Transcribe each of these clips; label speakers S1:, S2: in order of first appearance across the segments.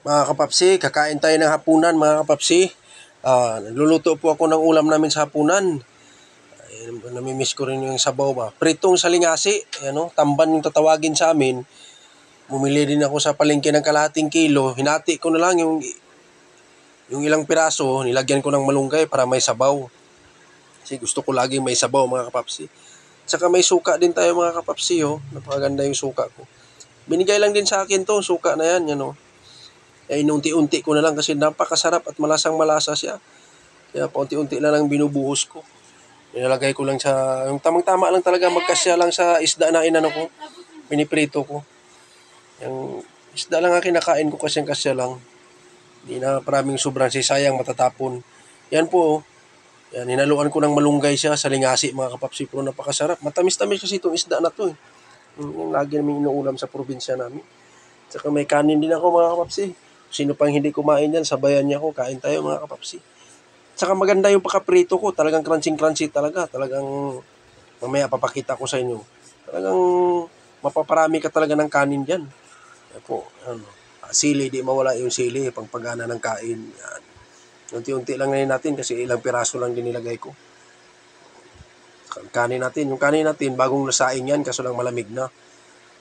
S1: Mga kapapsi, kakain tayo ng hapunan mga kapapsi. Nagluluto po ako ng ulam namin sa hapunan. Namimiss ko rin yung sabaw ba. Pritong salingasi, tamban yung tatawagin sa amin. Bumili din ako sa palengke ng kalahating kilo. Hinati ko na lang yung ilang piraso, nilagyan ko ng malunggay para may sabaw. Kasi gusto ko lagi may sabaw mga kapapsi. Tsaka may suka din tayo mga kapapsi, napakaganda yung suka ko. Binigay lang din sa akin to, suka na yan, inunti-unti ko na lang kasi napakasarap at malasang-malasa siya. Kaya paunti-unti na lang binubuhos ko. Nilalagay ko lang sa, yung tamang-tama lang talaga, magkasya lang sa isda na inano ko, piniprito ko. Yung isda lang ang kinakain ko kasi kasya lang. Hindi na maraming sobrang sisayang matatapon. Yan po, yan, hinaluan ko ng malunggay siya sa lingasi mga kapapsi, pero napakasarap. Matamis-tamis kasi itong isda na to. Yung lagi namin inuulam sa probinsya namin. Tsaka may kanin din ako mga kapapsi. Sino pang hindi kumain yan, sabayan niya ako, kain tayo mga kapapsi. Tsaka maganda yung pakaprito ko, talagang crunchy talaga. Talagang, mamaya papakita ko sa inyo. Talagang mapaparami ka talaga ng kanin dyan. Yan po, sili, di mawala yung sili, pangpagana ng kain. Yan. Unti-unti lang ngayon natin kasi ilang piraso lang din nilagay ko. Yung kanin natin, bagong nasaing yan, kaso lang malamig na.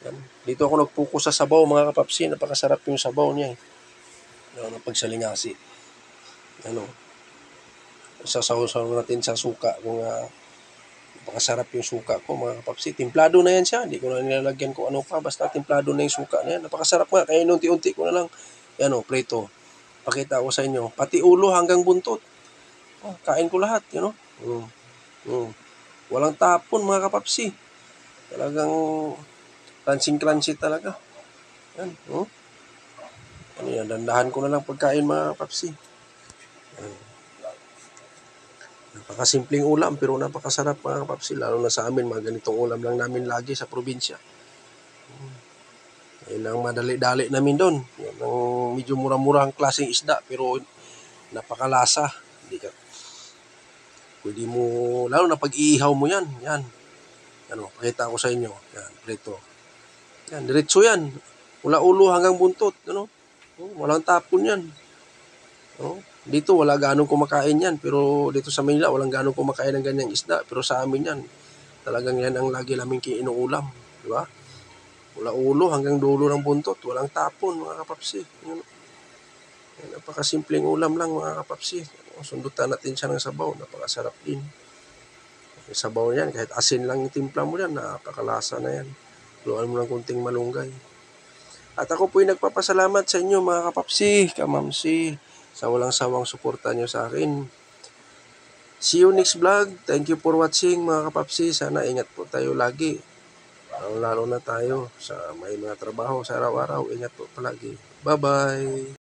S1: Yan. Dito ako nagpuko sa sabaw mga kapapsi, napakasarap yung sabaw niya ng pagsalingasi. Sasaw-saw natin sa suka kung napakasarap yung suka ko mga kapapsi. Timplado na yan siya, hindi ko na nilalagyan ko ano pa, basta timplado na yung suka na yan. Napakasarap nga, kaya unti-unti ko na lang, prito. Pakita ko sa inyo, pati ulo hanggang buntot. Kain ko lahat, Walang tapon mga kapapsi. Talagang crunchy talaga. Yan, dandahan ko na lang pagkain mga kapapsi. Napakasimpleng ulam pero napakasarap mga kapapsi. Lalo na sa amin, mga ganitong ulam lang namin lagi sa probinsya. Yan ang madali-dali namin doon. Yan ang medyo mura-murang klaseng isda pero napakalasa. Pwede mo, lalo na pag-iihaw mo yan. Pakita ko sa inyo. Yan, prito. Yan, diretso yan. Mula ulo hanggang buntot. Walang tapon yan. Dito wala ganong kumakain yan, pero dito sa Manila walang ganong kumakain ng ganyang isda, pero sa amin yan talagang yan ang lagi namin inuulam, di ba? Mula ulo hanggang dulo ng buntot, walang tapon mga kapapsi. Yan, napakasimpleng ulam lang mga kapapsi. Sundutan natin siya ng sabaw, napakasarap din. Yung sabaw yan, kahit asin lang yung timpla mo yan, napakalasa na yan. Luan mo ng kunting malunggay. At ako po'y nagpapasalamat sa inyo mga kapapsi, kamamsi, sa walang sawang suporta nyo sa akin. See you next vlog. Thank you for watching mga kapapsi. Sana ingat po tayo lagi. Lalo na tayo sa may mga trabaho sa araw-araw. Ingat po palagi. Bye-bye.